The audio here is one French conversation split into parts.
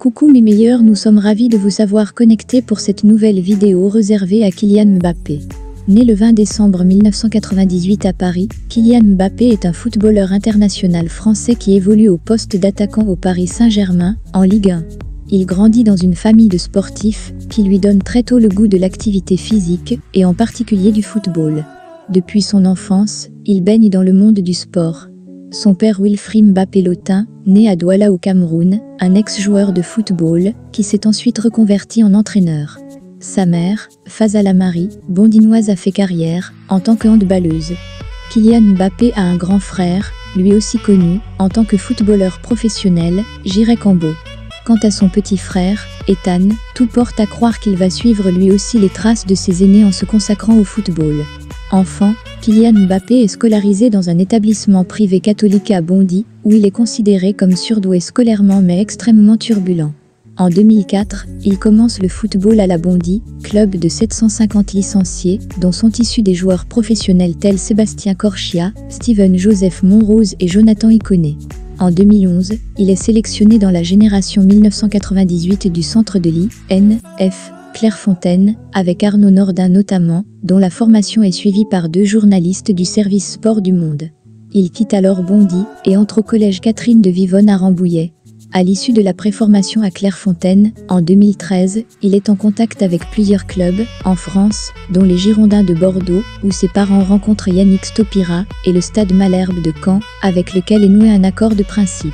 Coucou mes meilleurs, nous sommes ravis de vous savoir connectés pour cette nouvelle vidéo réservée à Kylian Mbappé. Né le 20 décembre 1998 à Paris, Kylian Mbappé est un footballeur international français qui évolue au poste d'attaquant au Paris Saint-Germain, en Ligue 1. Il grandit dans une famille de sportifs, qui lui donne très tôt le goût de l'activité physique, et en particulier du football. Depuis son enfance, il baigne dans le monde du sport. Son père Wilfried Mbappé Lotin, né à Douala au Cameroun, un ex-joueur de football, qui s'est ensuite reconverti en entraîneur. Sa mère, Fazala Marie, bondinoise, a fait carrière en tant que handballeuse. Kylian Mbappé a un grand frère, lui aussi connu en tant que footballeur professionnel, Jiré Cambo. Quant à son petit frère, Ethan, tout porte à croire qu'il va suivre lui aussi les traces de ses aînés en se consacrant au football. Enfant, Kylian Mbappé est scolarisé dans un établissement privé catholique à Bondy, où il est considéré comme surdoué scolairement mais extrêmement turbulent. En 2004, il commence le football à la Bondy, club de 750 licenciés, dont sont issus des joueurs professionnels tels Sébastien Corchia, Steven Joseph Monrose et Jonathan Iconé. En 2011, il est sélectionné dans la génération 1998 du centre de l'INF Clairefontaine, avec Arnaud Nordin notamment, dont la formation est suivie par 2 journalistes du service Sport du Monde. Il quitte alors Bondy et entre au collège Catherine de Vivonne à Rambouillet. À l'issue de la préformation à Clairefontaine, en 2013, il est en contact avec plusieurs clubs, en France, dont les Girondins de Bordeaux, où ses parents rencontrent Yannick Stopira, et le Stade Malherbe de Caen, avec lequel est noué un accord de principe.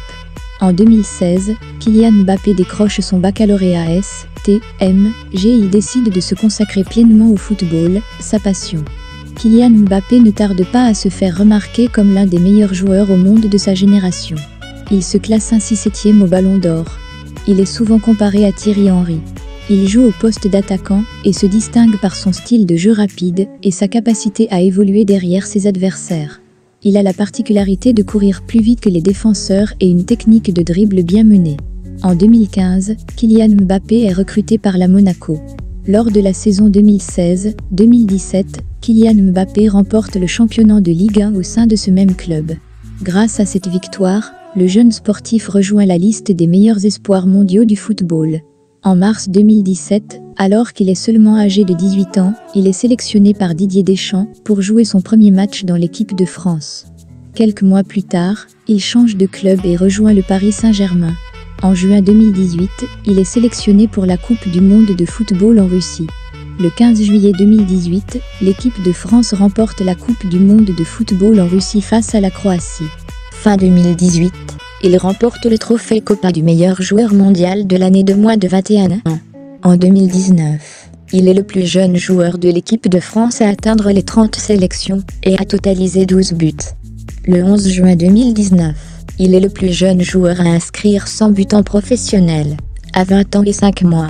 En 2016, Kylian Mbappé décroche son baccalauréat STMG et il décide de se consacrer pleinement au football, sa passion. Kylian Mbappé ne tarde pas à se faire remarquer comme l'un des meilleurs joueurs au monde de sa génération. Il se classe ainsi 7e au Ballon d'Or. Il est souvent comparé à Thierry Henry. Il joue au poste d'attaquant et se distingue par son style de jeu rapide et sa capacité à évoluer derrière ses adversaires. Il a la particularité de courir plus vite que les défenseurs et une technique de dribble bien menée. En 2015, Kylian Mbappé est recruté par la Monaco. Lors de la saison 2016-2017, Kylian Mbappé remporte le championnat de Ligue 1 au sein de ce même club. Grâce à cette victoire, le jeune sportif rejoint la liste des meilleurs espoirs mondiaux du football. En mars 2017, alors qu'il est seulement âgé de 18 ans, il est sélectionné par Didier Deschamps pour jouer son premier match dans l'équipe de France. Quelques mois plus tard, il change de club et rejoint le Paris Saint-Germain. En juin 2018, il est sélectionné pour la Coupe du monde de football en Russie. Le 15 juillet 2018, l'équipe de France remporte la Coupe du monde de football en Russie face à la Croatie. Fin 2018, il remporte le trophée Copa du meilleur joueur mondial de l'année de moins de 21 ans. En 2019, il est le plus jeune joueur de l'équipe de France à atteindre les 30 sélections et à totaliser 12 buts. Le 11 juin 2019, il est le plus jeune joueur à inscrire 100 buts en professionnel, à 20 ans et 5 mois.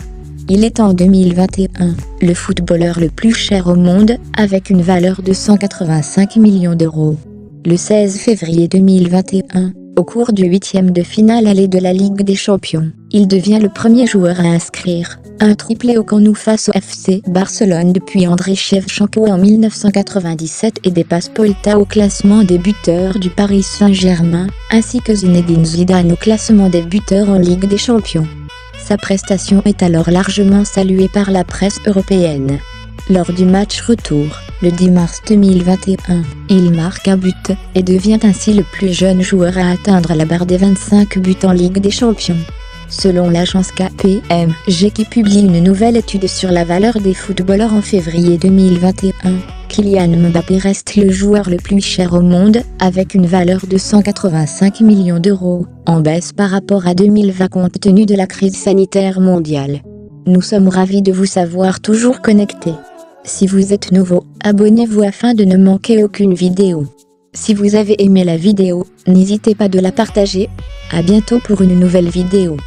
Il est en 2021 le footballeur le plus cher au monde, avec une valeur de 185 millions d'euros. Le 16 février 2021, au cours du 8e de finale aller de la Ligue des Champions, il devient le premier joueur à inscrire un triplé au Camp Nou face au FC Barcelone depuis Andrei Shevchenko en 1997 et dépasse Polta au classement des buteurs du Paris Saint-Germain, ainsi que Zinedine Zidane au classement des buteurs en Ligue des Champions. Sa prestation est alors largement saluée par la presse européenne. Lors du match retour, le 10 mars 2021, il marque un but et devient ainsi le plus jeune joueur à atteindre la barre des 25 buts en Ligue des Champions. Selon l'agence KPMG qui publie une nouvelle étude sur la valeur des footballeurs en février 2021, Kylian Mbappé reste le joueur le plus cher au monde, avec une valeur de 185 millions d'euros, en baisse par rapport à 2020 compte tenu de la crise sanitaire mondiale. Nous sommes ravis de vous savoir toujours connectés. Si vous êtes nouveau, abonnez-vous afin de ne manquer aucune vidéo. Si vous avez aimé la vidéo, n'hésitez pas de la partager. À bientôt pour une nouvelle vidéo.